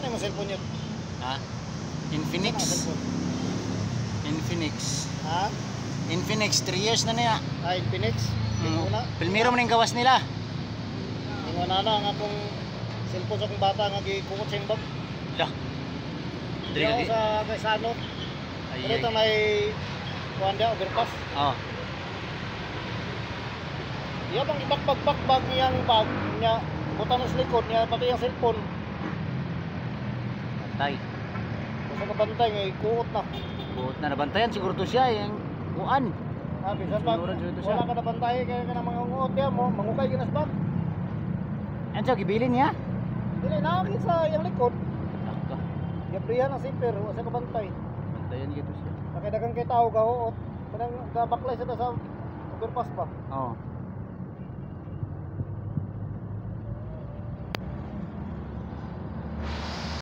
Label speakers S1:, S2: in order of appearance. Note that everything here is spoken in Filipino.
S1: Saan yung cellphone niyo?
S2: Ha? Infinix. Infinix.
S1: Ha?
S2: Infinix 3 years na niya.
S1: Ah, Infinix? Una?
S2: Pilmiro man yung gawas nila.
S1: Ingon na ang akong cellphone sa akong bata nga gikukot sa imbag.
S2: Lah.
S1: Dili ako sa Gaisano.
S2: Ay.
S1: Dito may kuanda overpass.
S2: Oh.
S1: Iya bang ibakbag niyang bag niya butan sa likod niya pati yung cellphone.
S2: Bantay.
S1: Basta kabantay nga ikuot na.
S2: Buot na nabantayan siguro to siya yung kuan.
S1: Ah, bisan bag
S2: Siguro dito siya.
S1: wala ka nabantay kaya ka ng mga ungot ya mo mangukay ginas bag.
S2: Ano siya gibilin niya?
S1: Dili na sa yung likod.
S2: Naka.
S1: Gabriel ang zipper wa sa kabantay.
S2: Bantayan gitu siya.
S1: Nakadagang kay tao gahuot. Kanang gabaklay sa overpass pa.
S2: Oh.